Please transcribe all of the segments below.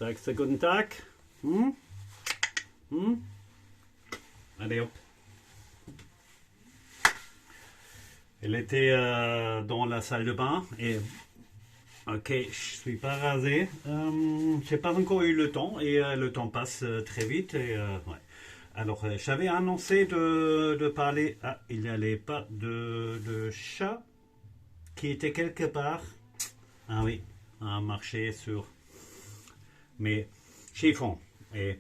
Sagst du guten Tag? Hm? Hm? Allez hop. Elle était dans la salle de bain et ok, je suis pas rasé. J'ai pas encore eu le temps et le temps passe très vite et ouais. Alors j'avais annoncé de parler. Ah, il n'y avait pas de chat qui était quelque part. Ah oui, un marché sur mes chiffons. Et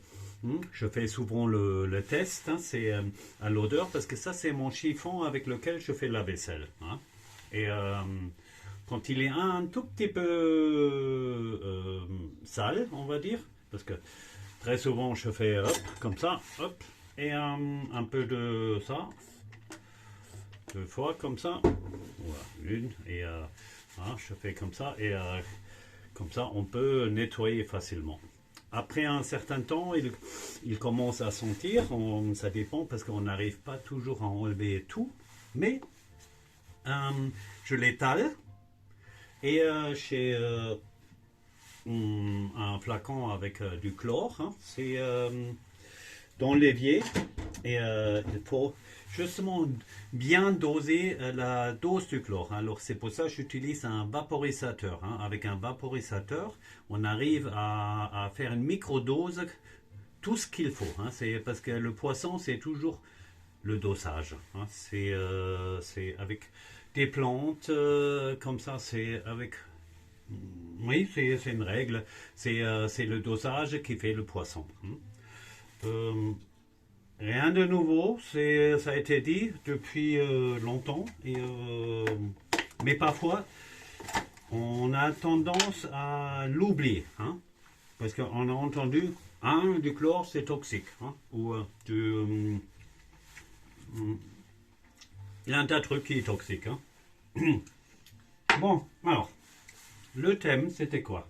je fais souvent le test, hein, c'est à l'odeur, parce que ça, c'est mon chiffon avec lequel je fais la vaisselle. Hein. Et quand il est un tout petit peu sale, on va dire, parce que très souvent, je fais hop, comme ça, hop, et un peu de ça, deux fois comme ça, voilà, une, et hein, je fais comme ça, et comme ça, on peut nettoyer facilement. Après un certain temps, il commence à sentir, ça dépend parce qu'on n'arrive pas toujours à enlever tout, mais je l'étale et j'ai un flacon avec du chlore, hein, c'est dans l'évier et il faut justement bien doser la dose du chlore. Alors c'est pour ça que j'utilise un vaporisateur. Hein. Avec un vaporisateur, on arrive à faire une microdose, tout ce qu'il faut. Hein. C'est parce que le poisson, c'est toujours le dosage. Hein. C'est avec des plantes comme ça, c'est avec... Oui, c'est une règle. C'est le dosage qui fait le poisson. Rien de nouveau, ça a été dit depuis longtemps, mais parfois on a tendance à l'oublier, hein, parce qu'on a entendu du chlore c'est toxique, hein, ou il y a un tas de trucs qui est toxique. Hein. Bon, alors, le thème c'était quoi?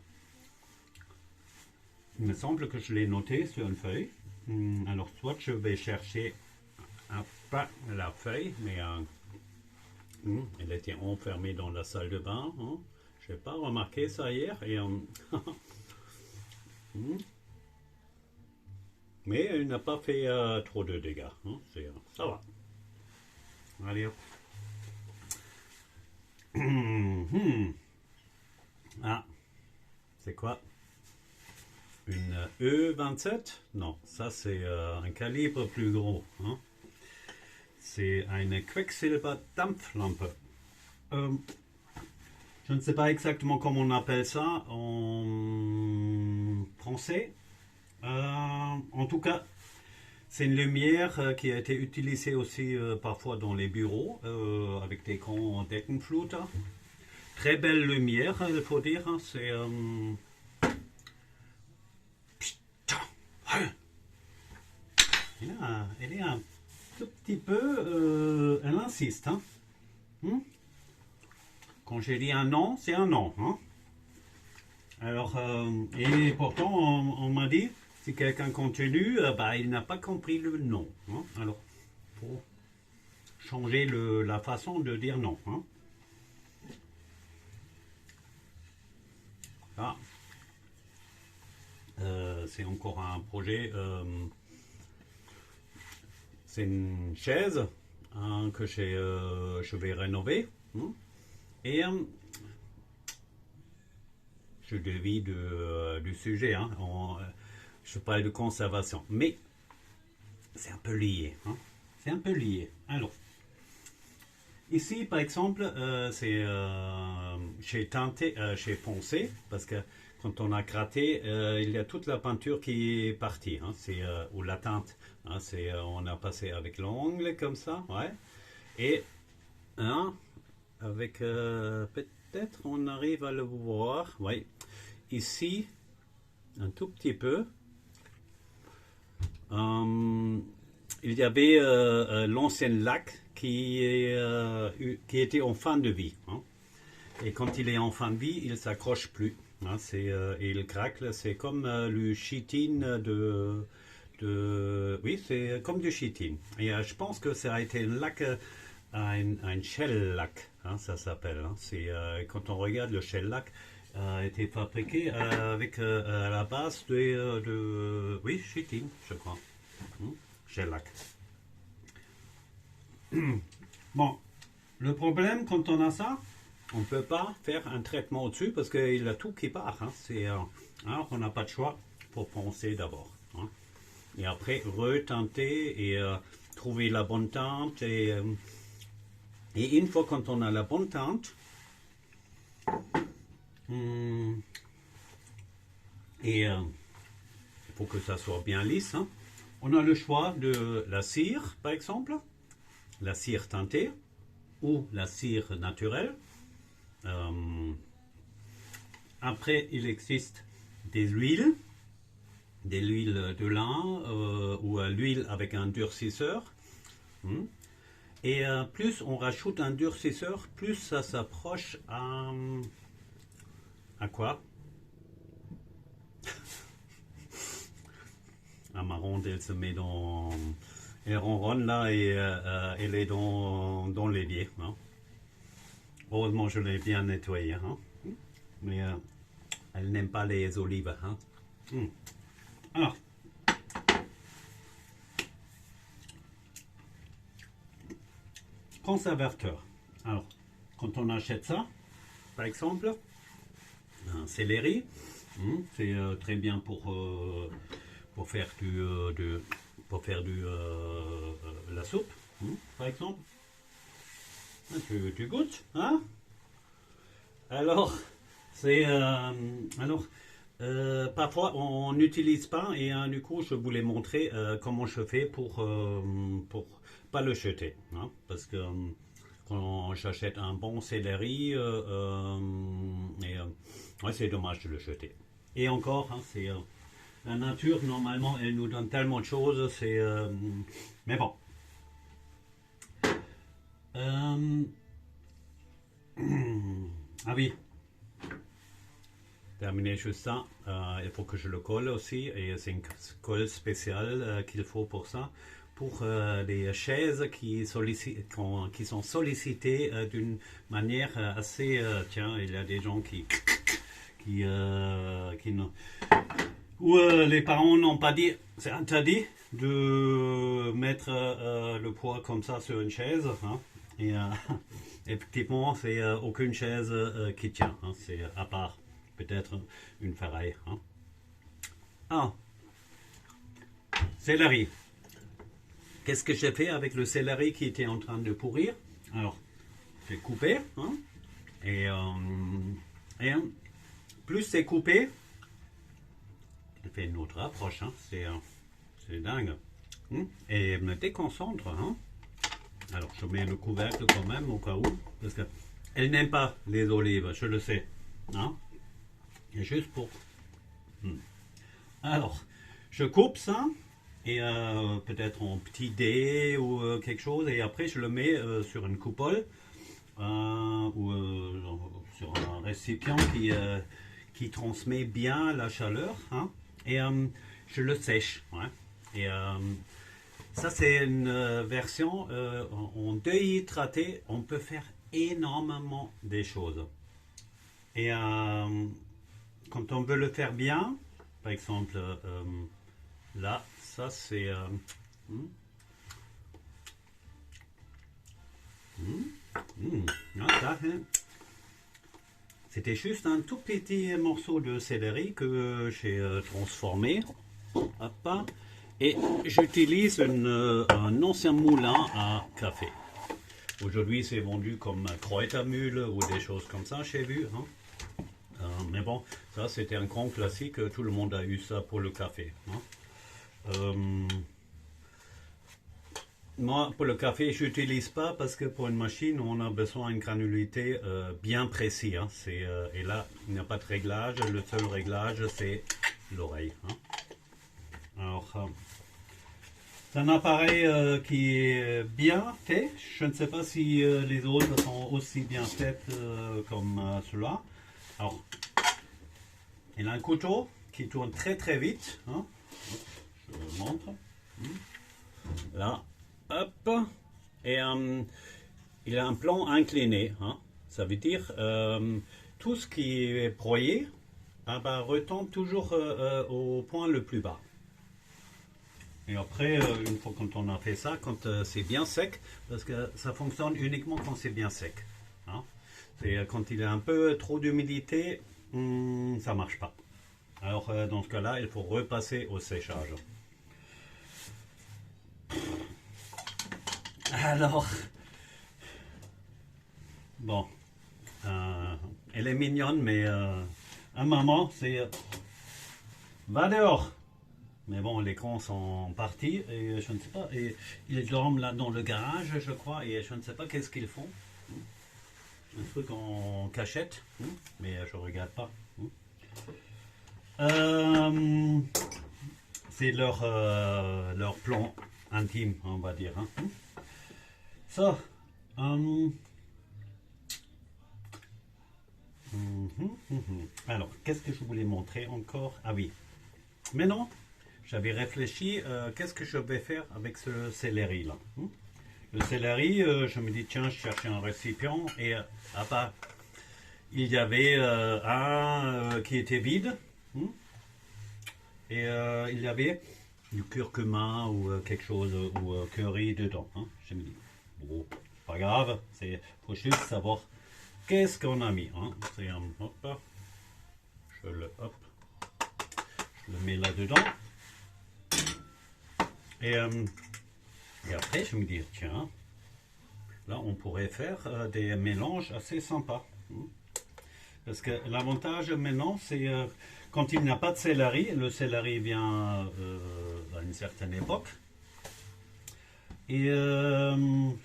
Il me semble que je l'ai noté sur une feuille. Alors, soit je vais chercher pas la feuille, mais elle était enfermée dans la salle de bain. Hein. Je n'ai pas remarqué ça hier. Et, mais elle n'a pas fait trop de dégâts. Hein. Ça va. Allez hop. Ah, c'est quoi? Une E27? Non, ça c'est un calibre plus gros. Hein. C'est une Quecksilber-Dampflampe. Je ne sais pas exactement comment on appelle ça en français. En tout cas, c'est une lumière qui a été utilisée aussi parfois dans les bureaux avec des grands Deckenfluter. Très belle lumière, il faut dire. Hein. C'est... Elle est un tout petit peu... elle insiste. Hein. Quand j'ai dit un non, c'est un non. Hein. Alors, et pourtant, on m'a dit, si quelqu'un continue, bah, il n'a pas compris le non. Hein. Alors, il faut changer la façon de dire non. Hein. Ah. C'est encore un projet. C'est une chaise hein, que je vais rénover. Hein, et je dévie du sujet. Hein, je parle de conservation. Mais c'est un peu lié. Hein, c'est un peu lié. Alors, ici, par exemple, c'est j'ai teinté, j'ai poncé, parce que quand on a gratté, il y a toute la peinture qui est partie, hein, ou la teinte. Hein, on a passé avec l'ongle comme ça, ouais. Et avec peut-être on arrive à le voir, ouais. Ici, un tout petit peu. Il y avait l'ancien lac qui était en fin de vie. Hein. Et quand il est en fin de vie, il ne s'accroche plus. Hein, et il craque, c'est comme le chitine oui, c'est comme du chitine. Et je pense que ça a été un lac, un shell lac, hein, ça s'appelle. Hein. C'est quand on regarde le shell lac, a été fabriqué avec à la base oui, chitine, je crois. Shellac. Bon, le problème quand on a ça, on ne peut pas faire un traitement au-dessus parce qu'il y a tout qui part. Hein. Alors on n'a pas de choix pour poncer d'abord. Hein. Et après retenter et trouver la bonne teinte. Et une fois quand on a la bonne teinte, et il faut que ça soit bien lisse. Hein. On a le choix de la cire, par exemple, la cire teintée ou la cire naturelle. Après, il existe des huiles de lin ou l'huile avec un durcisseur. Et plus on rajoute un durcisseur, plus ça s'approche à quoi? À ma ronde, elle se met dans... Elle ronronne là et elle est dans l'évier. Hein. Heureusement, je l'ai bien nettoyé. Hein. Mais elle n'aime pas les olives. Hein. Alors, conservateur. Alors, quand on achète ça, par exemple, un céleri, c'est très bien pour faire la soupe, par exemple. Tu goûtes, hein? Alors, parfois on n'utilise pas et du coup je voulais montrer comment je fais pour pas le jeter, hein, parce que quand j'achète un bon céleri, ouais, c'est dommage de le jeter. Et encore, hein, c'est la nature normalement elle nous donne tellement de choses, mais bon. Ah oui. Terminé juste ça. Il faut que je le colle aussi. Et c'est une colle spéciale qu'il faut pour ça. Pour les chaises qui sont sollicitées d'une manière assez... tiens, il y a des gens qui où les parents n'ont pas dit... C'est interdit de mettre le poids comme ça sur une chaise. Hein, et effectivement, c'est aucune chaise qui tient. Hein, c'est à part peut-être une ferraille. Hein. Ah, céleri. Qu'est-ce que j'ai fait avec le céleri qui était en train de pourrir? Alors, j'ai coupé. Hein, et plus c'est coupé, je fais une autre approche. Hein, c'est dingue. Et elle me déconcentre. Hein. Alors, je mets le couvercle quand même au cas où. Parce qu'elle n'aime pas les olives, je le sais. Hein. Et juste pour... Alors, je coupe ça. Et peut-être en petit dé ou quelque chose. Et après, je le mets sur une coupole. Ou sur un récipient qui transmet bien la chaleur. Hein. Et je le sèche. Ouais. Et ça, c'est une version en déhydraté. On peut faire énormément des choses. Et quand on veut le faire bien, par exemple, là, ça c'est... C'était juste un tout petit morceau de céleri que j'ai transformé. Hop, et j'utilise un ancien moulin à café. Aujourd'hui, c'est vendu comme Kräutermühle ou des choses comme ça, j'ai vu. Hein. Mais bon, ça, c'était un grand classique. Tout le monde a eu ça pour le café. Hein. Moi, pour le café, je n'utilise pas parce que pour une machine, on a besoin d'une granulité bien précise. Hein. Et là, il n'y a pas de réglage. Le seul réglage, c'est l'oreille. Hein. Alors, c'est un appareil qui est bien fait. Je ne sais pas si les autres sont aussi bien faits comme cela. Alors, il a un couteau qui tourne très très vite. Hein. Je vous montre. Là, hop. Et il a un plan incliné. Hein. Ça veut dire tout ce qui est broyé retombe toujours au point le plus bas. Et après, une fois quand on a fait ça, quand c'est bien sec, parce que ça fonctionne uniquement quand c'est bien sec. Hein. C'est quand il y a un peu trop d'humidité, ça marche pas. Alors dans ce cas-là, il faut repasser au séchage. Alors, bon, elle est mignonne, mais un moment, c'est va dehors. Mais bon, les cons sont partis et je ne sais pas. Et ils dorment là dans le garage, je crois, et je ne sais pas qu'est-ce qu'ils font. Un truc en cachette, mais je regarde pas. C'est leur plan intime, on va dire. Hein. Ça. Alors, qu'est-ce que je voulais montrer encore? Ah oui. Mais non, j'avais réfléchi, qu'est-ce que je vais faire avec ce céleri là. Le céleri, je me dis, tiens, je cherchais un récipient et il y avait un qui était vide. Et il y avait du curcuma ou quelque chose, ou curry dedans. Hein. Je me dis, bon, pas grave, il faut juste savoir qu'est-ce qu'on a mis. Hein. C'est un hop, je le mets là-dedans. Et après, je me dis, tiens, là, on pourrait faire des mélanges assez sympas. Parce que l'avantage maintenant, c'est quand il n'y a pas de céleri, le céleri vient à une certaine époque. Et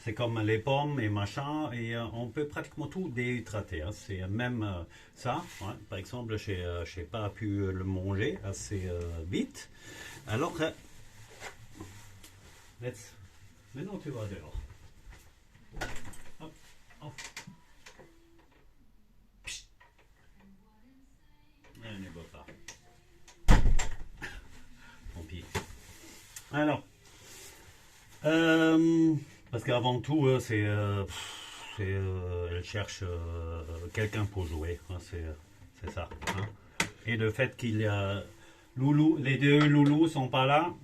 c'est comme les pommes et machin, et on peut pratiquement tout déhydrater. Hein. C'est même ça, ouais, par exemple, je n'ai pas pu le manger assez vite. Alors, maintenant tu vas dehors. Hop, hop. Elle ne veut pas. Tant pis. Alors, parce qu'avant tout, elle cherche quelqu'un pour jouer. Hein, c'est ça. Hein. Et le fait qu'il y a les deux loulous sont pas là,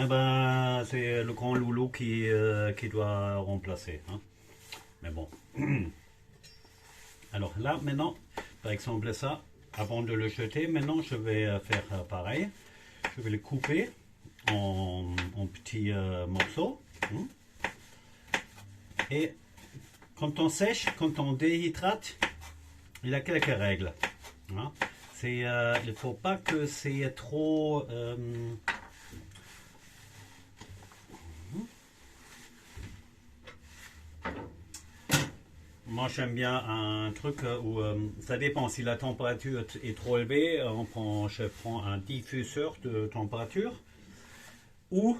eh ben, c'est le grand loulou qui doit remplacer. Hein. Mais bon. Alors là, maintenant, par exemple ça, avant de le jeter, maintenant je vais faire pareil. Je vais le couper en petits morceaux. Et quand on sèche, quand on déhydrate, il y a quelques règles. Hein. Il ne faut pas que c'est trop... Moi j'aime bien un truc où ça dépend si la température est trop élevée, je prends un diffuseur de température, ou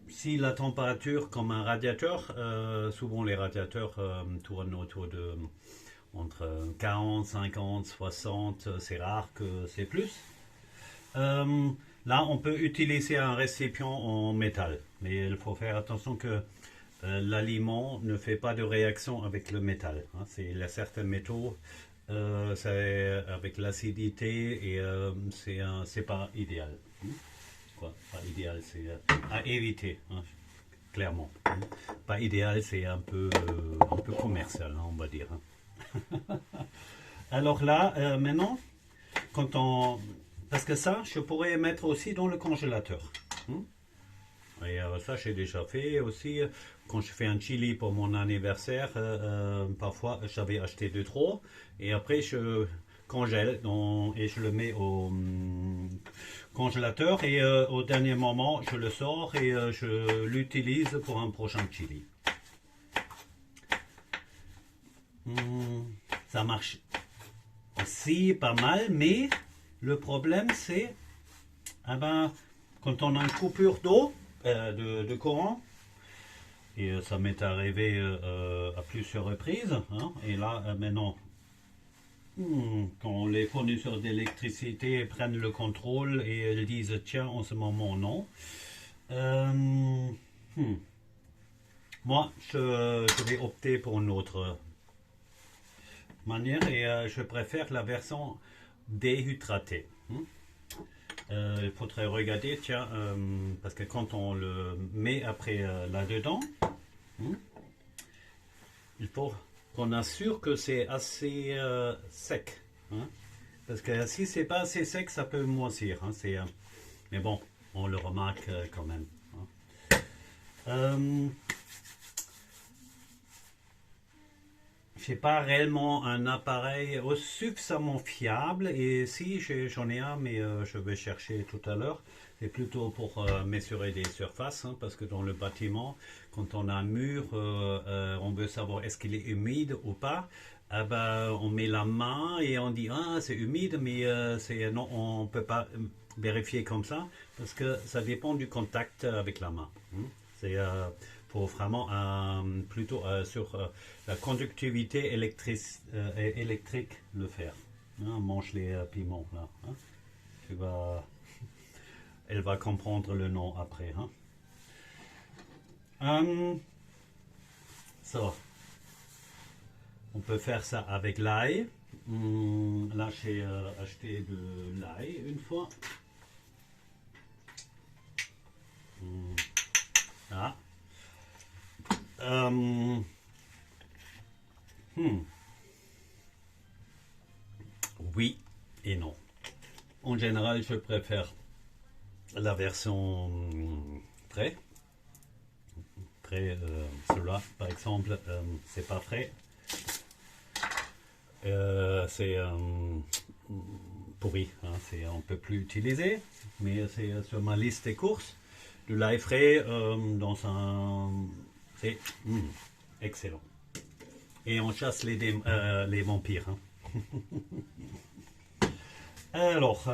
si la température comme un radiateur, souvent les radiateurs tournent autour de entre 40, 50, 60, c'est rare que c'est plus. Là on peut utiliser un récipient en métal, mais il faut faire attention que l'aliment ne fait pas de réaction avec le métal. Hein. Il y a certains métaux, avec l'acidité, et c'est pas idéal. Quoi, pas idéal, c'est à éviter, hein, clairement. Hein. Pas idéal, c'est un peu commercial, hein, on va dire. Hein. Alors là, maintenant, parce que ça, je pourrais mettre aussi dans le congélateur. Hein. Et ça, j'ai déjà fait aussi. Quand je fais un chili pour mon anniversaire, parfois j'avais acheté de trop. Et après, je congèle et je le mets au congélateur. Et au dernier moment, je le sors et je l'utilise pour un prochain chili. Ça marche aussi pas mal, mais le problème, c'est quand on a une coupure d'eau, de courant, et ça m'est arrivé à plusieurs reprises, hein, et là maintenant quand les fournisseurs d'électricité prennent le contrôle et ils disent tiens en ce moment non, moi je vais opter pour manière et je préfère la version déhydratée. Il faudrait regarder, tiens, parce que quand on le met après là-dedans, il faut qu'on assure que c'est assez sec. Hein. Parce que si c'est pas assez sec, ça peut moisir. Hein, mais bon, on le remarque quand même. Hein. Je n'ai pas réellement un appareil suffisamment fiable et si j'en ai un, mais je vais chercher tout à l'heure. C'est plutôt pour mesurer des surfaces, hein, parce que dans le bâtiment, quand on a un mur, on veut savoir est-ce qu'il est humide ou pas. Ah ben, on met la main et on dit ah c'est humide, mais non, on ne peut pas vérifier comme ça parce que ça dépend du contact avec la main. C'est pour vraiment plutôt sur la conductivité électrique le faire. Hein, on mange les piments là. Hein. Tu vas, elle va comprendre le nom après. Hein. So. On peut faire ça avec l'ail. Là, j'ai acheté de l'ail une fois. Là. Oui et non. En général, je préfère la version frais. Cela, par exemple, c'est pas frais. C'est pourri, hein, on ne peut plus utiliser, mais c'est sur ma liste des courses. De l'ail frais dans un... C'est excellent. Et on chasse les vampires. Hein. Alors,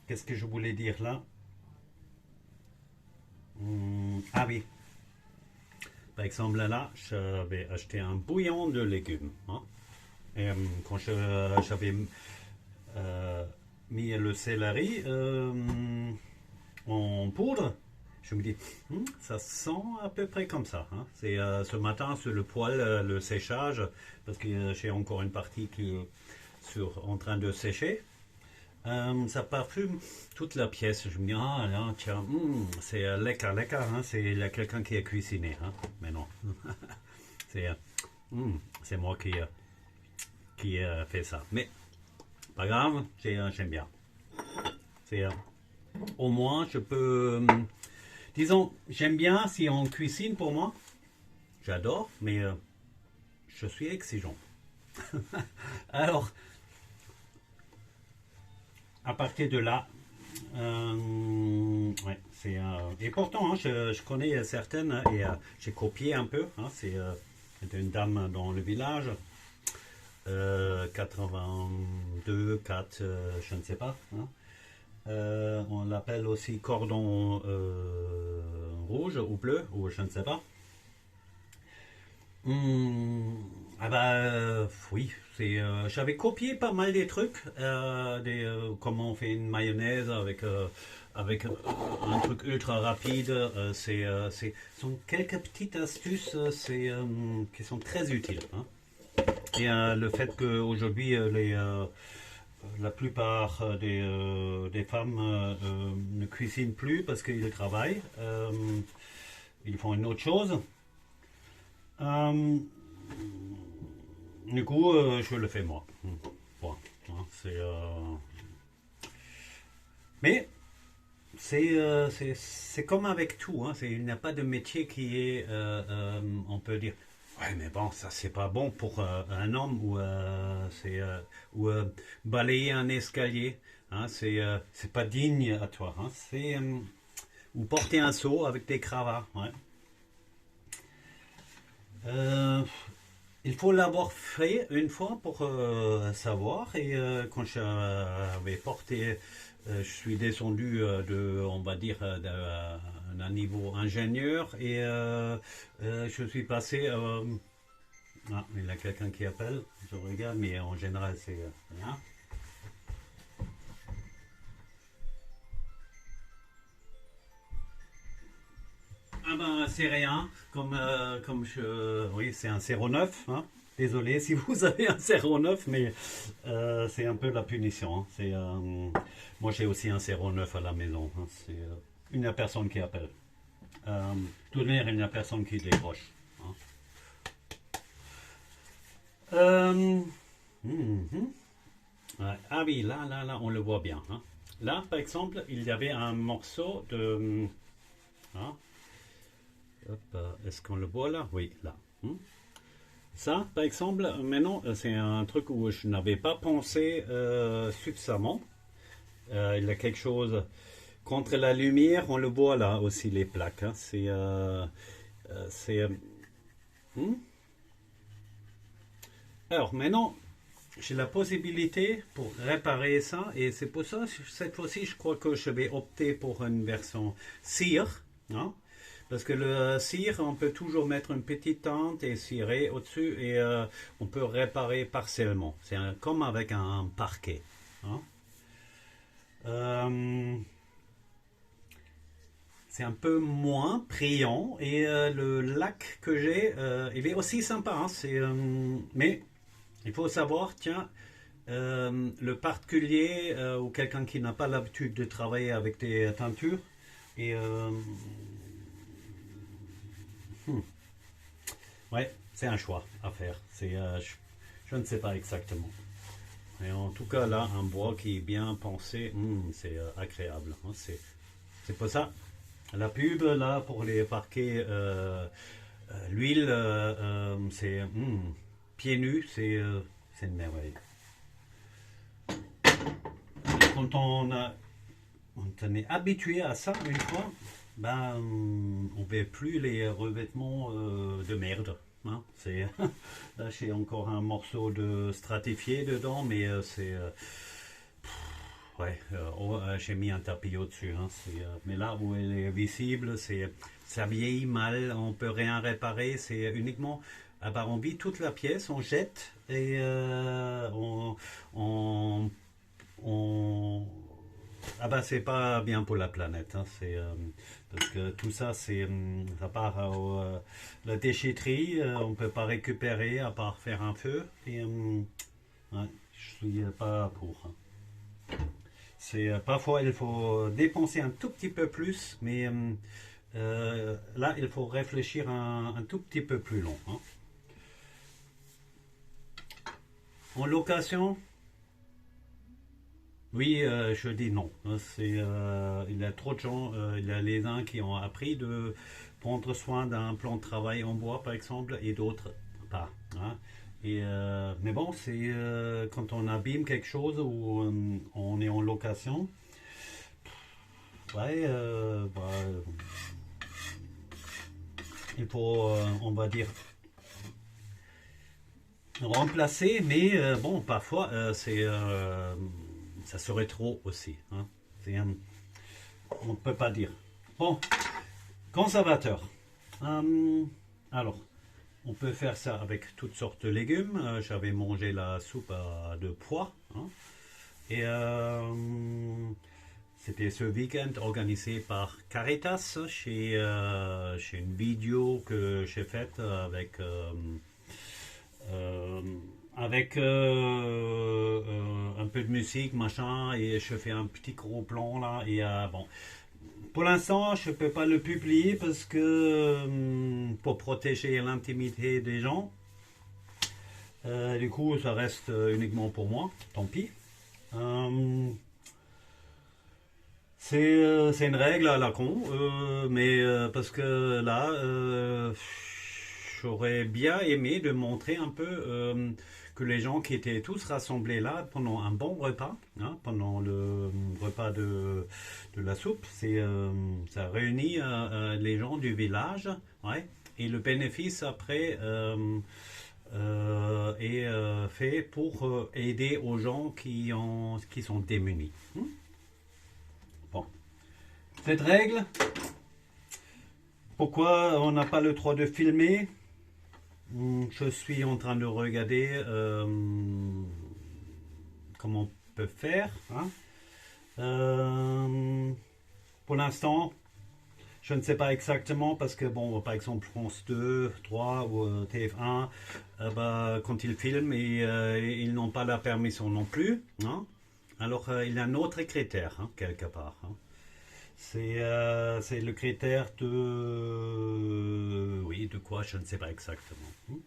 qu'est-ce que je voulais dire là? Ah oui. Par exemple, là, j'avais acheté un bouillon de légumes. Hein. Et, quand j'avais mis le céleri en poudre, je me dis, ça sent à peu près comme ça. Hein. C'est ce matin sur le poêle, le séchage, parce que j'ai encore une partie qui est en train de sécher. Ça parfume toute la pièce. Je me dis, ah là, tiens, c'est lecker, hein. C'est quelqu'un qui a cuisiné. Hein. Mais non, c'est moi qui fait ça. Mais pas grave, j'aime bien. Au moins, je peux... disons, j'aime bien si on cuisine pour moi. J'adore, mais je suis exigeant. Alors, à partir de là, ouais, c'est... et pourtant, hein, je connais certaines et j'ai copié un peu. Hein, c'est une dame dans le village. 82, 4, je ne sais pas. Hein. On l'appelle aussi cordon rouge ou bleu, ou je ne sais pas. Ah bah oui, j'avais copié pas mal des trucs, comment on fait une mayonnaise avec un truc ultra rapide. Sont quelques petites astuces qui sont très utiles. Hein. Et le fait qu'aujourd'hui, la plupart des femmes ne cuisinent plus parce qu'ils travaillent. Ils font une autre chose. Du coup, je le fais moi. Bon, hein, mais c'est comme avec tout. Hein, il n'y a pas de métier qui est, on peut dire, ouais, mais bon, ça c'est pas bon pour un homme ou balayer un escalier. Hein, c'est pas digne à toi. Hein, ou porter un seau avec des cravats. Ouais. Il faut l'avoir fait une fois pour savoir. Et quand j'avais porté, je suis descendu on va dire, d'un niveau ingénieur et je suis passé. Ah, il y a quelqu'un qui appelle. Je regarde, mais en général, c'est rien. Ah ben, c'est rien. Oui, c'est un 09. Hein. désolé si vous avez un 09, mais c'est un peu la punition. Hein. Moi, j'ai aussi un 09 à la maison. Hein. Il n'y a personne qui appelle. Tout il n'y a personne qui décroche. Hein. Ouais. Ah oui, là, on le voit bien. Hein. Là, par exemple, il y avait un morceau de... Hein. Est-ce qu'on le voit là? Oui, là. Ça, par exemple, maintenant, c'est un truc où je n'avais pas pensé suffisamment. Il y a quelque chose contre la lumière, on le voit là aussi, les plaques. Hein. C'est, Alors, maintenant, j'ai la possibilité pour réparer ça, et c'est pour ça, cette fois-ci, je crois que je vais opter pour une version cire. Hein. Parce que le cire, on peut toujours mettre une petite tente et cirer au-dessus et on peut réparer partiellement. C'est comme avec un parquet. Hein. C'est un peu moins priant et le lac que j'ai, il est aussi sympa. Hein. Mais il faut savoir, tiens, le particulier ou quelqu'un qui n'a pas l'habitude de travailler avec des teintures et ouais, c'est un choix à faire. Je ne sais pas exactement. Mais en tout cas, là, un bois qui est bien pensé, c'est agréable. Hein, c'est pour ça. La pub, là, pour les parquets, l'huile, c'est pieds nus, c'est une merveille. Quand on est habitué à ça une fois, ben, on ne fait plus les revêtements de merde. Hein, là, j'ai encore un morceau de stratifié dedans, mais ouais, j'ai mis un tapis au-dessus. Hein, mais là où elle est visible, ça vieillit mal, on peut rien réparer. C'est uniquement, on vide toute la pièce, on jette et on c'est pas bien pour la planète. Hein, parce que tout ça, ça part à la déchetterie. On peut pas récupérer à part faire un feu. Et ouais, je suis pas pour. Hein. Parfois il faut dépenser un tout petit peu plus, mais là il faut réfléchir un tout petit peu plus long. Hein. En location. Oui, je dis non. Il y a trop de gens, il y a les uns qui ont appris de prendre soin d'un plan de travail en bois, par exemple, et d'autres pas. Hein. Mais bon, c'est quand on abîme quelque chose ou on est en location, ouais, il faut, on va dire, remplacer, mais bon, parfois, ça serait trop aussi. Hein. On ne peut pas dire. Bon, conservateur. Alors, on peut faire ça avec toutes sortes de légumes. J'avais mangé la soupe de pois. Hein. Et c'était ce week-end organisé par Caritas chez une vidéo que j'ai faite avec un peu de musique, machin, et je fais un petit gros plan là. Et bon, pour l'instant, je ne peux pas le publier parce que pour protéger l'intimité des gens. Du coup, ça reste uniquement pour moi. Tant pis. C'est une règle à la con, mais parce que là, j'aurais bien aimé de montrer un peu que les gens qui étaient tous rassemblés là pendant un bon repas, hein, pendant le repas de la soupe, ça réunit les gens du village, ouais, et le bénéfice après est fait pour aider aux gens qui sont démunis. Bon. Cette règle, pourquoi on n'a pas le droit de filmer? Je suis en train de regarder comment on peut faire. Hein. Pour l'instant, Je ne sais pas exactement parce que, bon, par exemple, France 2, 3 ou TF1, bah, quand ils filment, ils n'ont pas la permission non plus, hein. Alors, il y a un autre critère, hein, quelque part, hein. C'est le critère de... Oui, de quoi, je ne sais pas exactement, hein.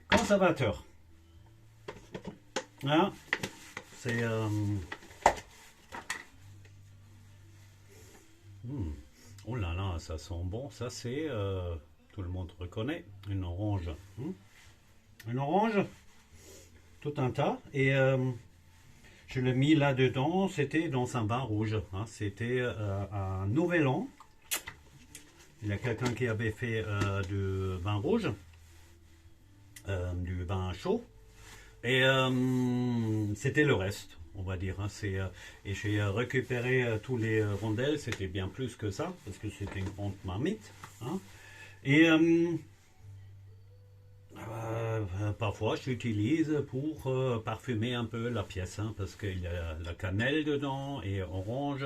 Conservateur. Hein, c'est... Oh là là, ça sent bon. Ça, c'est... tout le monde reconnaît. Une orange. Une orange, tout un tas. Et je l'ai mis là-dedans. C'était dans un vin rouge, hein. C'était un nouvel an. Il y a quelqu'un qui avait fait du vin rouge, du vin chaud. Et c'était le reste, on va dire, hein. Et j'ai récupéré tous les rondelles, c'était bien plus que ça, parce que c'était une grande marmite, hein. Et parfois, je l'utilise pour parfumer un peu la pièce, hein, parce qu'il y a la cannelle dedans et orange,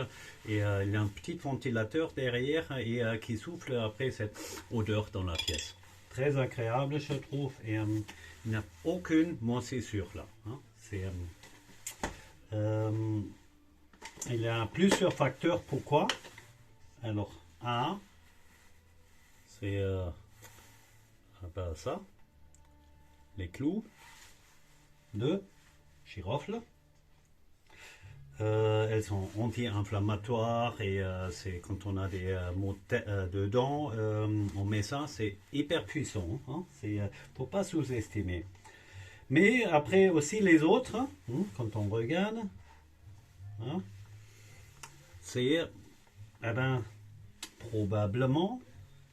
et il y a un petit ventilateur derrière et qui souffle après cette odeur dans la pièce. Très agréable, je trouve, et il n'y a aucune moisissure là, hein. Il y a plusieurs facteurs. Pourquoi? Alors, un, c'est ça. Les clous, 2, girofle. Elles sont anti-inflammatoires et c'est quand on a des maux dedans, on met ça, c'est hyper puissant, hein. Faut pas sous-estimer. Mais après aussi les autres, hein, quand on regarde, hein, c'est eh ben, probablement,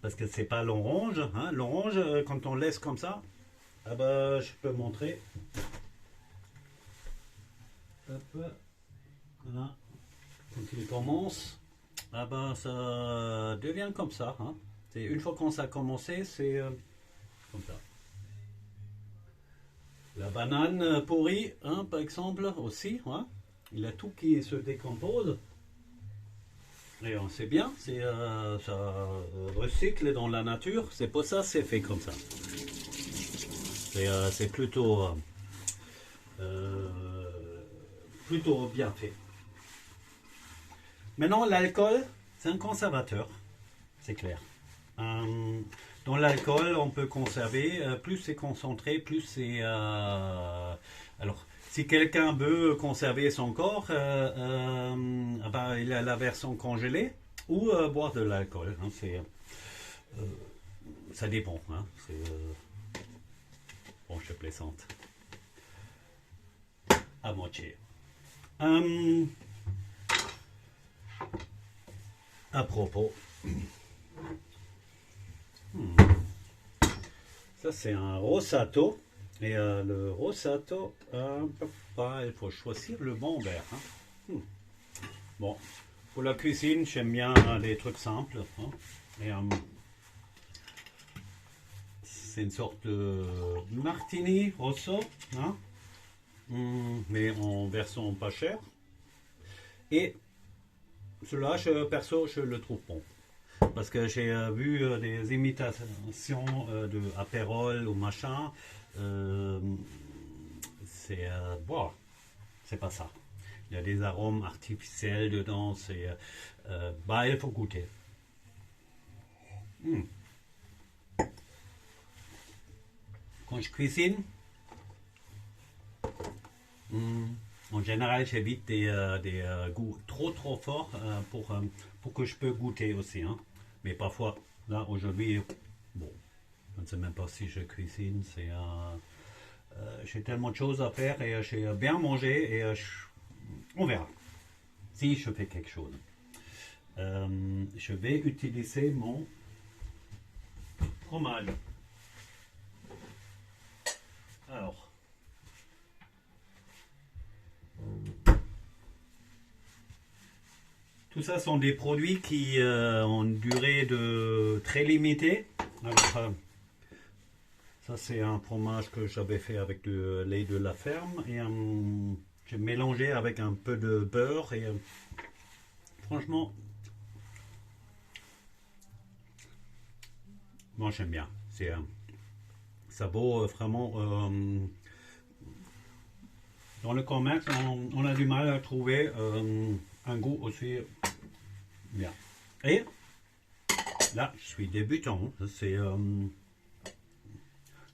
parce que c'est pas l'orange, hein. L'orange, quand on laisse comme ça, ah bah, je peux montrer. Hop, voilà. Quand il commence, ah bah, ça devient comme ça, hein. Une fois qu'on a commencé, c'est comme ça. La banane pourrie, hein, par exemple, aussi, hein. Il y a tout qui se décompose. Et on sait bien, ça recycle dans la nature. C'est pour ça que c'est fait comme ça. C'est plutôt bien fait. Maintenant, l'alcool, c'est un conservateur, c'est clair. Dans l'alcool, on peut conserver, plus c'est concentré, plus c'est... alors, si quelqu'un veut conserver son corps, ben, il a la version congelée ou boire de l'alcool, hein, ça dépend, hein, bon, je plaisante. À moitié. À propos... Ça, c'est un Rosato. Et le Rosato, il faut choisir le bon verre, hein. Bon, pour la cuisine, j'aime bien les trucs simples, hein. Et c'est une sorte de martini rosso, hein, mais en version pas chère. Et cela, perso, je le trouve bon. Parce que j'ai vu des imitations de Aperol ou machin. Bon, c'est pas ça. Il y a des arômes artificiels dedans. Bah, il faut goûter. Quand je cuisine, en général, j'évite des goûts trop forts pour que je peux goûter aussi, hein. Mais parfois, là, aujourd'hui, bon, je ne sais même pas si je cuisine. J'ai tellement de choses à faire et j'ai bien mangé et on verra si je fais quelque chose. Je vais utiliser mon fromage. Alors, tout ça sont des produits qui ont une durée de très limitée. Alors, ça c'est un fromage que j'avais fait avec du lait de la ferme et j'ai mélangé avec un peu de beurre et franchement moi j'aime bien. Ça vaut vraiment. Dans le commerce, on a du mal à trouver un goût aussi bien. Et là, je suis débutant.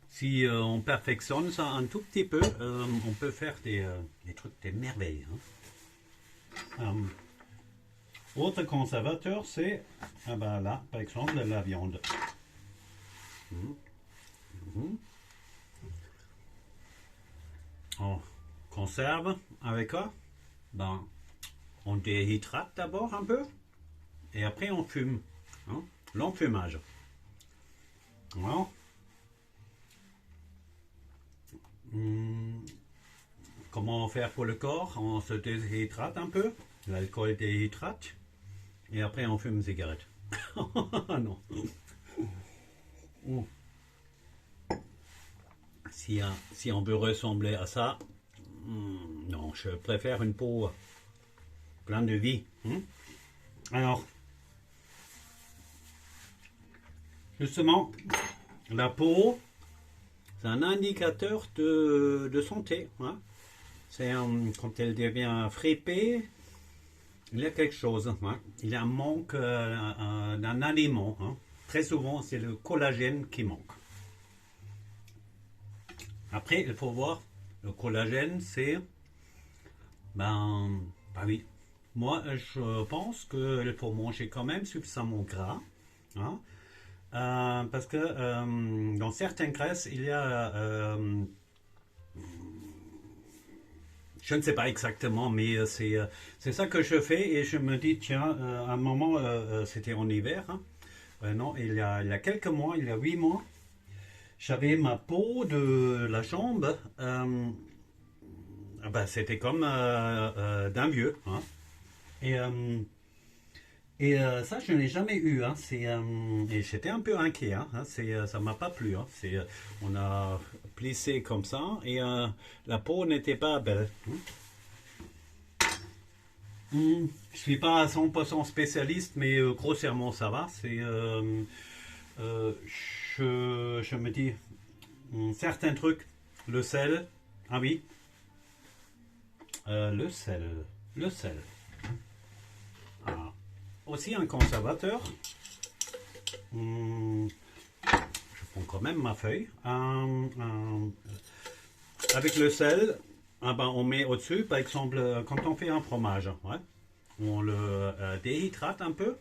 Si on perfectionne ça un tout petit peu, on peut faire des trucs, des merveilles. Hein. Autre conservateur, c'est là, par exemple, la viande. On conserve avec quoi? Ben, on déhydrate d'abord un peu et après on fume. Hein? L'enfumage. Voilà. Comment faire pour le corps? On se déshydrate un peu, l'alcool déhydrate et après on fume une cigarette. Non. Si on veut ressembler à ça, non, je préfère une peau pleine de vie. Alors, justement, la peau, c'est un indicateur de santé. Hein. C'est quand elle devient fripée, il y a quelque chose. Hein. Il y a un manque d'un aliment. Hein. Très souvent, c'est le collagène qui manque. Après, il faut voir, le collagène, c'est... oui. Moi, je pense qu'il faut manger quand même suffisamment gras. Hein, parce que dans certaines graisses, il y a... je ne sais pas exactement, mais c'est ça que je fais. Et je me dis, tiens, à un moment, c'était en hiver. Hein, non, il y a quelques mois, il y a 8 mois, j'avais ma peau de la jambe, c'était comme d'un vieux. Hein. Et ça, je n'ai jamais eu. Hein. Et j'étais un peu inquiet. Hein. Ça m'a pas plu. Hein. On a plissé comme ça et la peau n'était pas belle. Je suis pas à 100% spécialiste, mais grossièrement ça va. Je me dis certains trucs. Le sel. Ah oui. Le sel. Le sel. Ah. Aussi un conservateur. Je prends quand même ma feuille. Avec le sel, on met au-dessus, par exemple, quand on fait un fromage, ouais, on le déhydrate un peu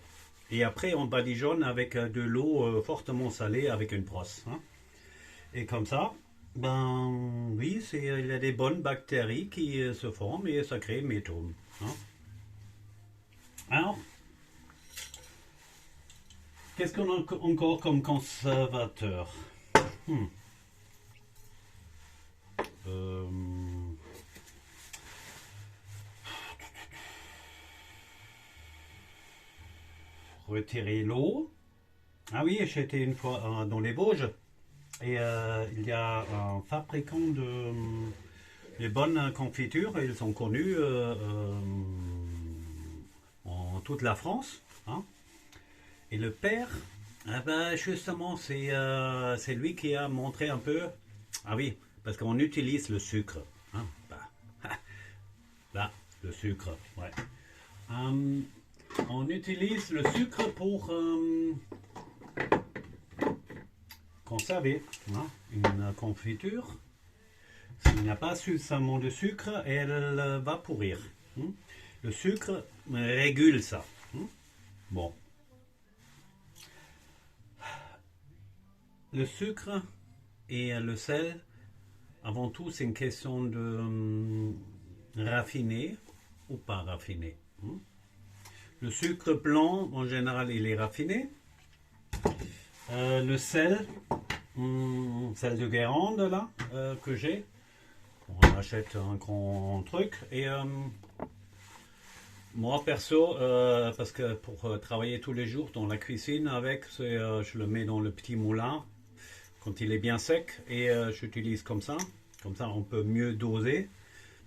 et après on badigeonne avec de l'eau fortement salée avec une brosse. Hein. Et comme ça, oui, il y a des bonnes bactéries qui se forment et ça crée métome. Hein. Alors, qu'est-ce qu'on a encore comme conservateur? Retirer l'eau. Ah oui, j'étais une fois dans les Vosges et il y a un fabricant de bonnes confitures. Ils sont connus en toute la France. Hein. Et le père, justement, c'est lui qui a montré un peu. Ah oui, parce qu'on utilise le sucre. Hein, là, le sucre, ouais. On utilise le sucre pour conserver une confiture. S'il n'y a pas suffisamment de sucre, elle va pourrir. Le sucre régule ça. Bon. Le sucre et le sel, avant tout, c'est une question de raffiner ou pas raffiner. Le sucre blanc, en général, il est raffiné. Le sel de Guérande, là, que j'ai. On achète un grand truc. Et moi, perso, parce que pour travailler tous les jours dans la cuisine avec, je le mets dans le petit moulin quand il est bien sec et j'utilise comme ça. Comme ça, on peut mieux doser.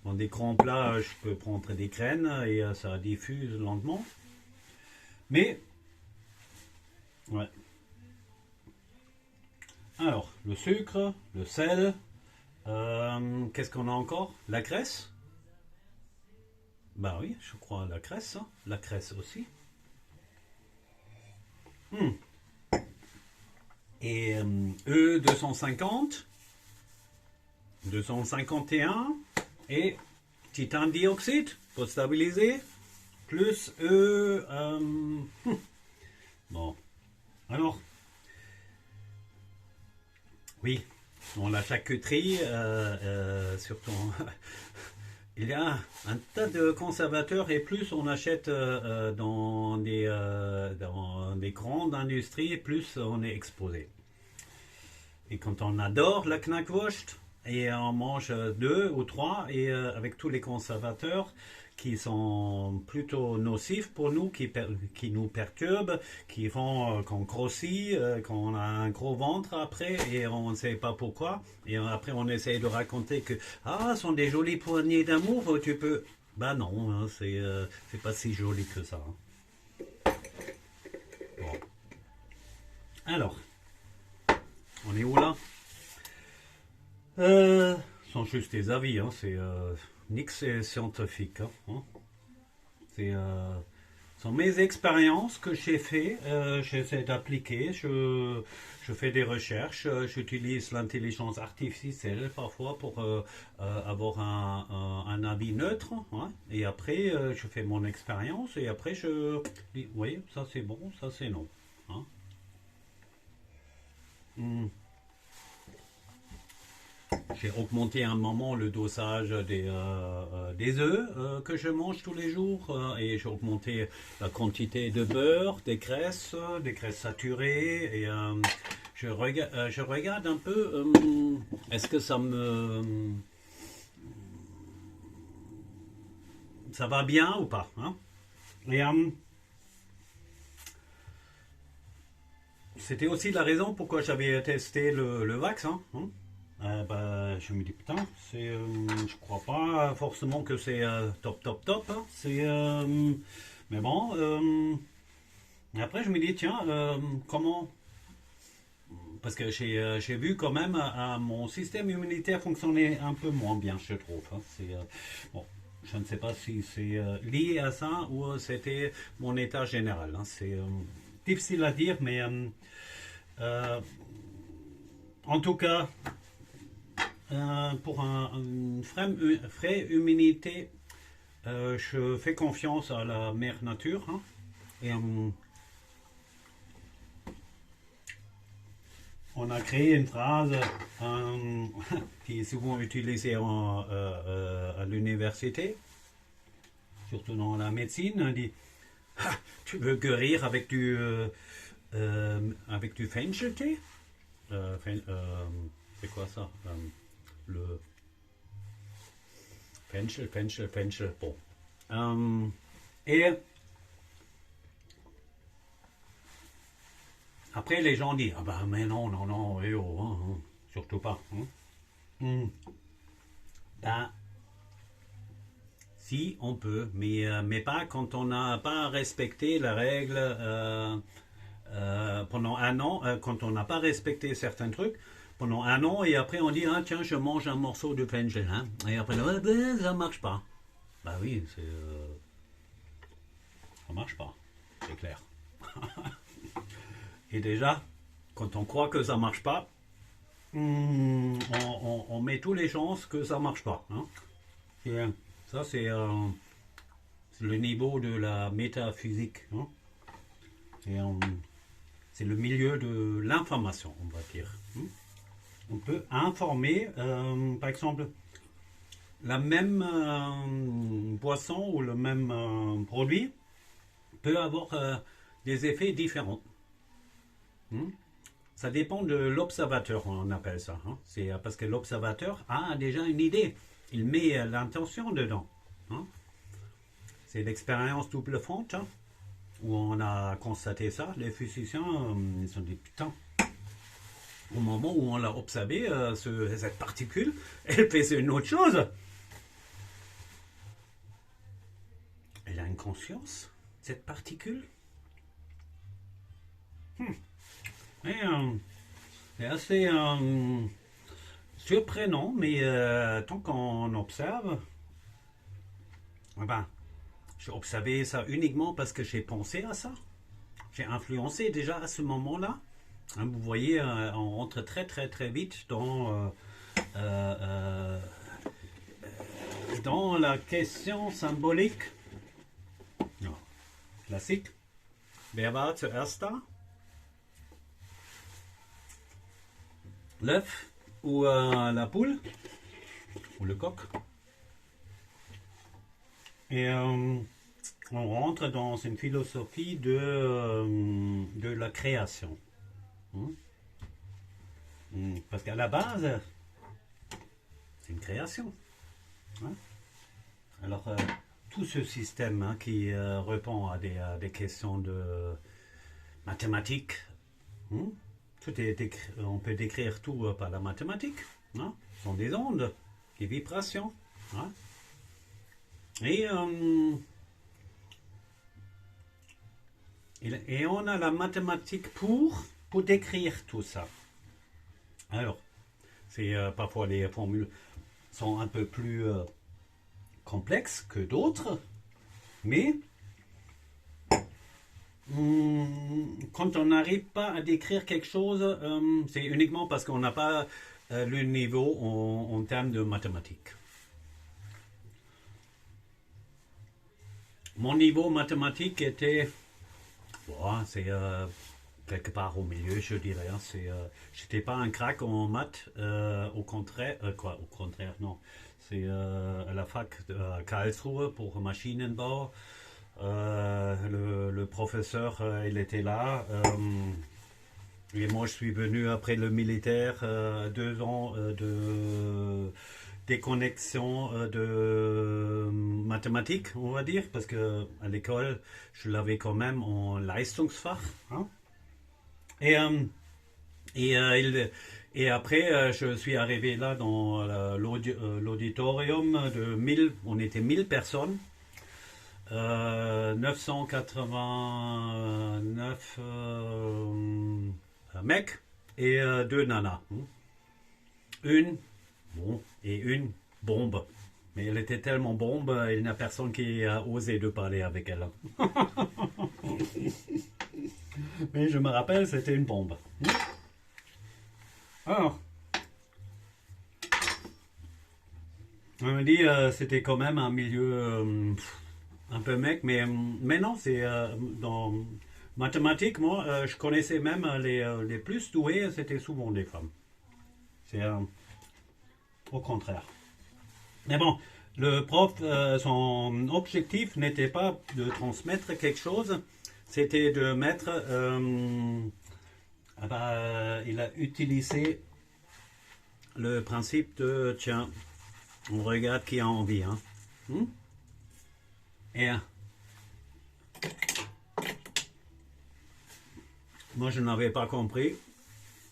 Dans des grands plats, je peux prendre des graines et ça diffuse lentement. Mais, ouais. Alors, le sucre, le sel, qu'est-ce qu'on a encore? La graisse? Bah oui, je crois la graisse, hein. La graisse aussi. Hmm. Et E250, 251 et titane dioxyde pour stabiliser, plus bon, alors, oui, dans la charcuterie, surtout, il y a un tas de conservateurs et plus on achète dans des grandes industries, plus on est exposé. Et quand on adore la knackwurst, et on mange deux ou trois, et avec tous les conservateurs qui sont plutôt nocifs pour nous, qui nous perturbent, qui font qu'on grossit, qu'on a un gros ventre après, et on ne sait pas pourquoi. Et après, on essaye de raconter que ce sont des jolies poignées d'amour, tu peux. Bah non, hein, c'est pas si joli que ça. Hein. Bon. Alors, on est où là? Ce sont juste des avis, hein, c'est nix c'est scientifique. Hein. C'est sont mes expériences que j'ai fait, j'essaie d'appliquer, je fais des recherches, j'utilise l'intelligence artificielle parfois pour avoir un avis neutre, hein, et après je fais mon expérience et après je dis oui, ça c'est bon, ça c'est non. Hein. Hmm. J'ai augmenté à un moment le dosage des œufs que je mange tous les jours et j'ai augmenté la quantité de beurre, des graisses saturées et je regarde un peu est-ce que ça va bien ou pas, hein. Et c'était aussi la raison pourquoi j'avais testé le vaccin, hein. Bah, je me dis putain, je crois pas forcément que c'est top top top, hein. Mais bon. Après je me dis tiens, comment? Parce que j'ai vu quand même mon système immunitaire fonctionner un peu moins bien, je trouve, hein. Bon, je ne sais pas si c'est lié à ça ou c'était mon état général, hein. C'est difficile à dire, mais euh, en tout cas. Pour une vraie humilité, je fais confiance à la mère nature, hein, et on a créé une phrase qui est souvent utilisée à l'université, surtout dans la médecine. On dit tu veux guérir avec du Fencheltee. C'est quoi ça? Le Fenchel. Bon. Et après, les gens disent ah bah, mais non, non, non, surtout pas. Hein. Ben, si, on peut, mais pas quand on n'a pas respecté la règle pendant un an, quand on n'a pas respecté certains trucs pendant un an et après on dit ah tiens je mange un morceau de Fenchel, hein, et après ça marche pas. Bah oui, ça marche pas, c'est clair. Et déjà quand on croit que ça marche pas, on met toutes les chances que ça marche pas, hein. Et ça c'est le niveau de la métaphysique, hein. C'est le milieu de l'information, on va dire, hein. On peut informer, par exemple, la même boisson ou le même produit peut avoir des effets différents. Hmm. Ça dépend de l'observateur, on appelle ça, hein. C'est parce que l'observateur a déjà une idée. Il met l'intention dedans, hein. C'est l'expérience double fonte, hein, où on a constaté ça. Les physiciens ils se sont dit putain. Au moment où on l'a observé, cette particule, elle fait une autre chose. Elle a une conscience, cette particule. Et, C'est assez surprenant, mais tant qu'on observe, eh ben, j'ai observé ça uniquement parce que j'ai pensé à ça. J'ai influencé déjà à ce moment-là. Hein, vous voyez, on rentre très très très vite euh, dans la question symbolique. Non, classique. Wer war zuerst da? L'œuf ou la poule ou le coq? Et on rentre dans une philosophie de la création. Parce qu'à la base, c'est une création. Hein. Alors, tout ce système hein, qui répond à des questions de mathématiques, tout on peut décrire tout par la mathématique. Hein. Ce sont des ondes, des vibrations. Hein. Et on a la mathématique pour décrire tout ça. Alors, c'est parfois les formules sont un peu plus complexes que d'autres, mais quand on n'arrive pas à décrire quelque chose, c'est uniquement parce qu'on n'a pas le niveau en termes de mathématiques. Mon niveau mathématique était, c'est quelque part au milieu, je dirais. Hein, j'étais pas un crack en maths, au contraire, au contraire, non. C'est à la fac de Karlsruhe pour Maschinenbau. Le professeur, il était là. Et moi, je suis venu après le militaire, 2 ans de déconnexion de mathématiques, on va dire, parce que à l'école, je l'avais quand même en Leistungsfach. Hein. Et, et après, je suis arrivé là dans l'auditorium de 1000, on était 1000 personnes. 989 mecs et 2 nanas. Une, et une bombe. Mais elle était tellement bombe, il n'y a personne qui a osé de parler avec elle. Mais je me rappelle, c'était une bombe. Alors, on me dit c'était quand même un milieu un peu mec, mais non, c'est dans mathématiques, moi, je connaissais même les plus doués, c'était souvent des femmes. C'est au contraire. Mais bon, le prof, son objectif n'était pas de transmettre quelque chose, c'était de mettre. Il a utilisé le principe de tiens, on regarde qui a envie. Hein. Et moi, je n'avais pas compris.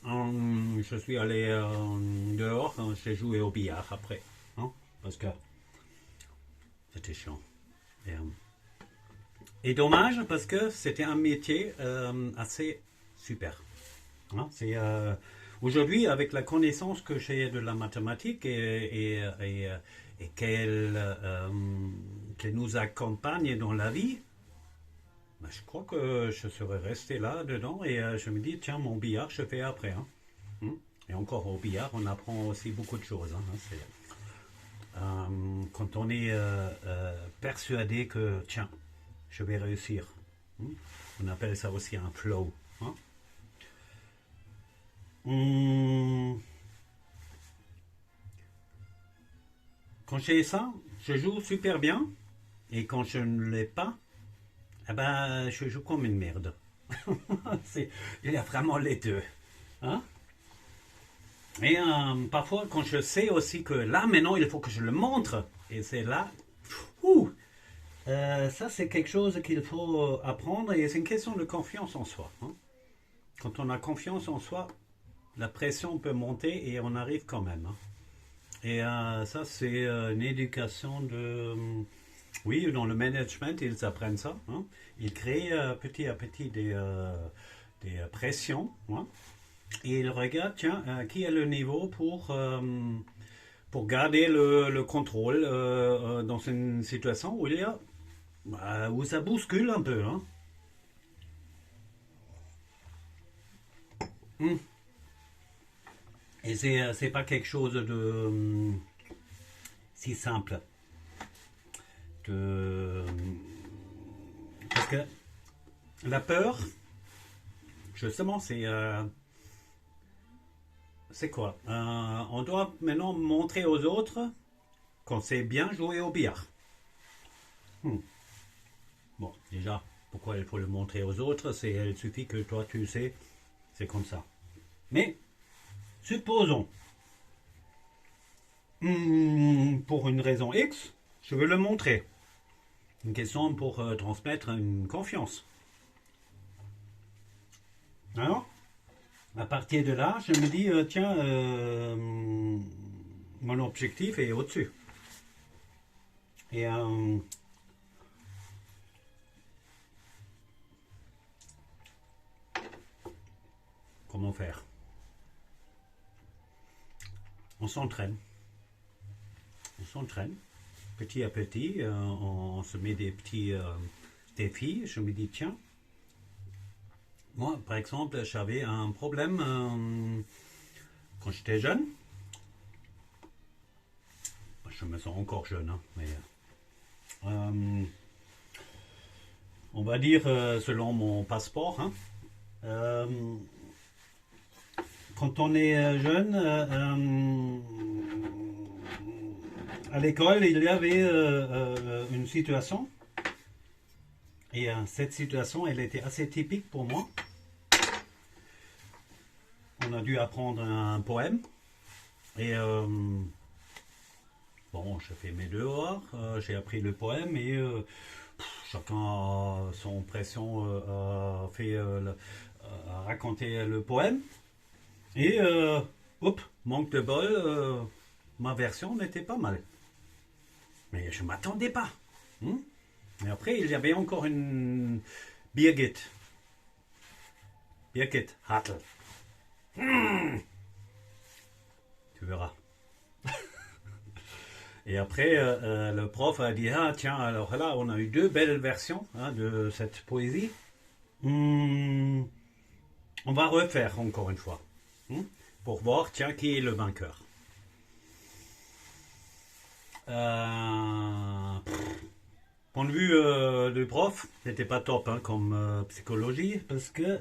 Je suis allé dehors, j'ai joué au billard après. Hein, parce que c'était chiant. Et dommage parce que c'était un métier assez super. Hein, aujourd'hui, avec la connaissance que j'ai de la mathématique et qu'elle nous accompagne dans la vie, ben, je crois que je serais resté là dedans et je me dis tiens mon billard je fais après. Hein. Et encore au billard on apprend aussi beaucoup de choses. Hein, quand on est persuadé que tiens je vais réussir, on appelle ça aussi un flow. Hein. Quand j'ai ça, je joue super bien. Et quand je ne l'ai pas, eh ben, je joue comme une merde. Il y a vraiment les deux. Hein. Et parfois, quand je sais aussi que là, maintenant, il faut que je le montre. Et c'est là, ça, c'est quelque chose qu'il faut apprendre. Et c'est une question de confiance en soi. Hein. Quand on a confiance en soi, la pression peut monter et on arrive quand même. Hein. Et ça, c'est une éducation de... oui, dans le management, ils apprennent ça. Hein. Ils créent petit à petit des pressions. Hein. Et il regarde, tiens, qui a le niveau pour garder le contrôle dans une situation où il y a, où ça bouscule un peu. Hein. Hmm. Et c'est pas quelque chose de si simple. De, parce que la peur, justement, c'est quoi? On doit maintenant montrer aux autres qu'on sait bien jouer au billard. Hmm. Bon, déjà, pourquoi il faut le montrer aux autres? Il suffit que toi tu sais, c'est comme ça. Mais supposons, pour une raison X, je veux le montrer. Une question pour transmettre une confiance. Alors, à partir de là, je me dis, tiens, mon objectif est au-dessus. Et comment faire? On s'entraîne. On s'entraîne. Petit à petit, on se met des petits défis. Je me dis, tiens, moi, par exemple, j'avais un problème quand j'étais jeune. Je me sens encore jeune, hein, mais on va dire selon mon passeport. Hein, quand on est jeune, à l'école, il y avait une situation. Et cette situation, elle était assez typique pour moi. On a dû apprendre un poème. Et bon, j'ai fait mes devoirs, j'ai appris le poème et chacun a son pression fait raconter le poème. Et hop, manque de bol, ma version n'était pas mal. Mais je ne m'attendais pas. Hmm. Et après, il y avait encore une Birgit. Birgit Hartl. Tu verras. Et après, le prof a dit, ah tiens, alors là, on a eu deux belles versions hein, de cette poésie. On va refaire encore une fois. Pour voir, tiens, qui est le vainqueur. Point de vue du prof, c'était pas top hein, comme psychologie, parce que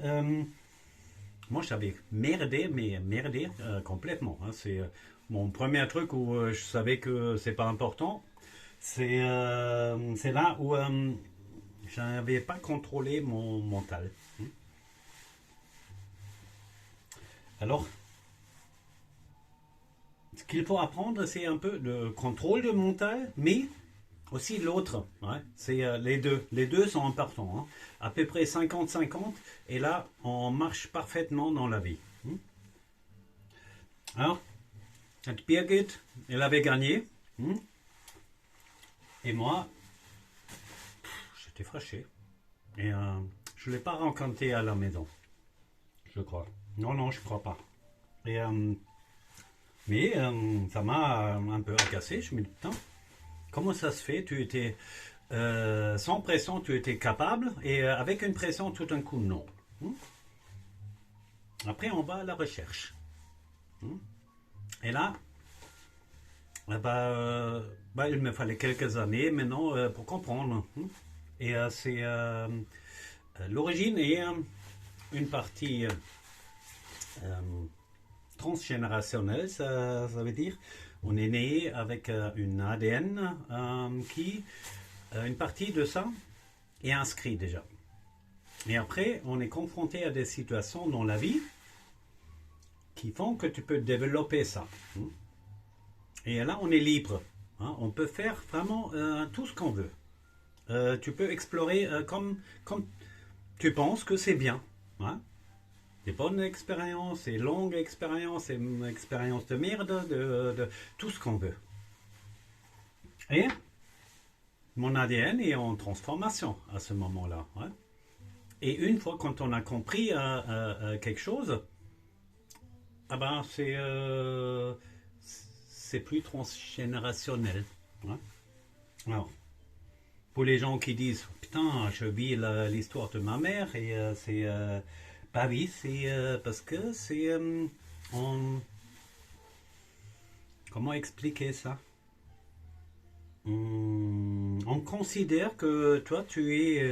moi j'avais merdé, mais merdé complètement. Hein, c'est mon premier truc où je savais que c'est pas important. C'est là où je n'avais pas contrôlé mon mental. Alors, ce qu'il faut apprendre, c'est un peu de contrôle de mental, mais aussi l'autre. Ouais, c'est les deux. Les deux sont importants. Hein. À peu près 50-50. Et là, on marche parfaitement dans la vie. Alors, cette Birgit, elle avait gagné. Et moi, j'étais fâché. Et je ne l'ai pas rencontré à la maison. Je crois. Non, je crois pas. Et, mais ça m'a un peu agacé. Je me dis, putain, comment ça se fait? Tu étais sans pression, tu étais capable, et avec une pression, tout d'un coup, non. Après, on va à la recherche. Et là, il me fallait quelques années maintenant pour comprendre. Et c'est l'origine est une partie transgénérationnelle, ça veut dire. On est né avec une ADN qui, une partie de ça, est inscrit déjà. Et après, on est confronté à des situations dans la vie qui font que tu peux développer ça. Et là, on est libre. Hein, on peut faire vraiment tout ce qu'on veut. Tu peux explorer comme tu penses que c'est bien. Hein. Des bonnes expériences, des longues expériences, des expériences de merde, de tout ce qu'on veut. Et mon ADN est en transformation à ce moment-là. Hein. Et une fois quand on a compris quelque chose, Ah ben, c'est plus transgénérationnel. Hein. Alors, pour les gens qui disent, putain, je vis l'histoire de ma mère, et c'est... bah oui, c'est parce que c'est... comment expliquer ça? On considère que toi, tu es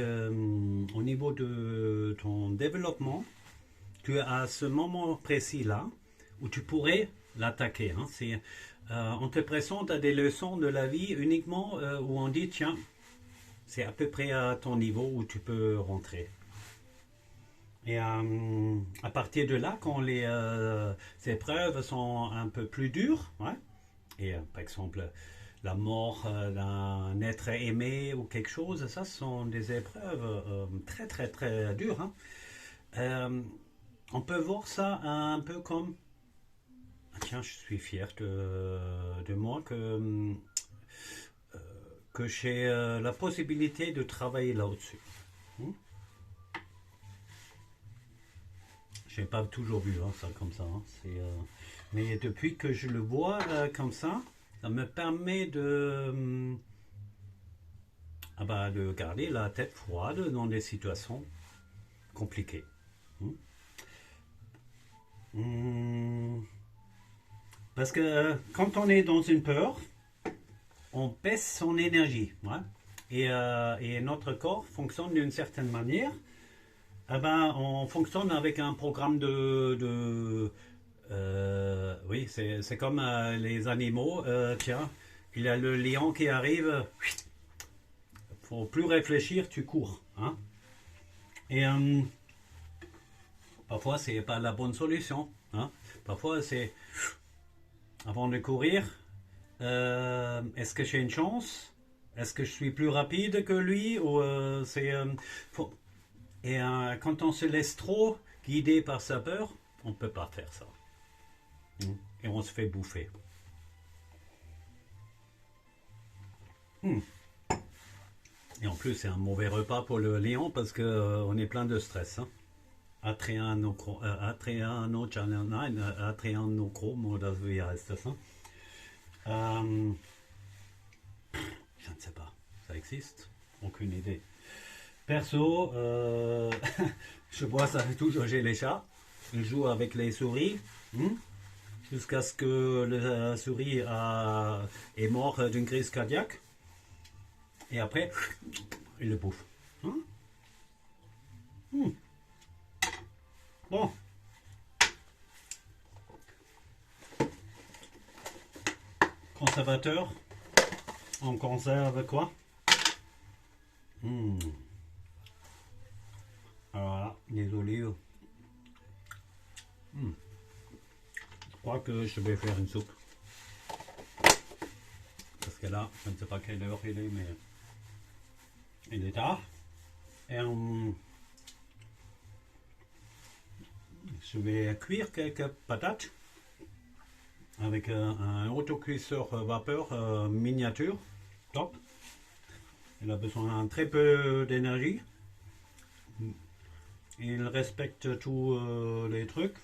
au niveau de ton développement, tu es à ce moment précis-là où tu pourrais l'attaquer. Hein. On te présente à des leçons de la vie uniquement où on dit, tiens, c'est à peu près à ton niveau où tu peux rentrer. Et à partir de là, quand ces épreuves sont un peu plus dures, ouais, et par exemple la mort d'un être aimé ou quelque chose, ça ce sont des épreuves très très très dures. Hein. Euh, on peut voir ça un peu comme, ah, tiens, je suis fier de moi que j'ai la possibilité de travailler là-dessus. Hmm. J'ai pas toujours vu hein, ça comme ça. Hein. Mais depuis que je le vois comme ça me permet ah bah, de garder la tête froide dans des situations compliquées. Hmm. Hmm. Parce que quand on est dans une peur, on baisse son énergie. Ouais. Et notre corps fonctionne d'une certaine manière. Eh ben, on fonctionne avec un programme oui, c'est comme les animaux. Tiens, il y a le lion qui arrive. Faut plus réfléchir, tu cours. Hein. Et parfois, c'est pas la bonne solution. Hein. Parfois, c'est avant de courir. Est-ce que j'ai une chance? Est-ce que je suis plus rapide que lui? Ou faut- Et quand on se laisse trop guider par sa peur, on ne peut pas faire ça. Et on se fait bouffer. Hmm. Et en plus, c'est un mauvais repas pour le lion parce qu'on est plein de stress. Hein. Adrianokrom, oder wie heißt das? Hein? Je ne sais pas. Ça existe? Aucune idée. Perso, je vois ça toujours chez les chats. Ils jouent avec les souris. Jusqu'à ce que la souris est mort d'une crise cardiaque. Et après, il le bouffe. Hein. Bon. Conservateur. On conserve quoi? Voilà, les olives. Je crois que je vais faire une soupe. Parce que là, je ne sais pas quelle heure il est, mais il est tard. Et je vais cuire quelques patates avec un autocuisseur vapeur miniature. Top. Il a besoin de très peu d'énergie. Il respecte tous les trucs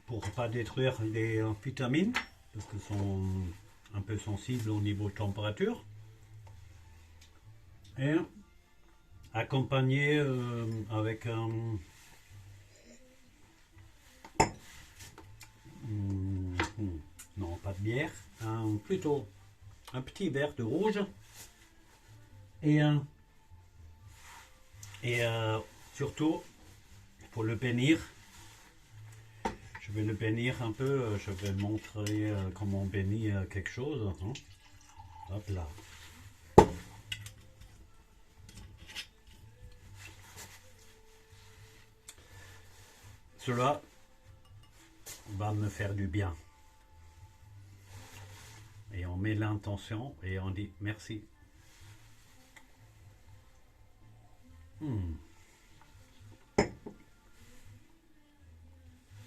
pour ne pas détruire les vitamines parce qu'ils sont un peu sensibles au niveau de température. Et accompagné avec non pas de bière, plutôt un petit verre de rouge et surtout il faut le bénir. Je vais le bénir un peu, je vais montrer comment on bénit quelque chose. Hein. Hop là. Cela va me faire du bien. Et on met l'intention et on dit merci.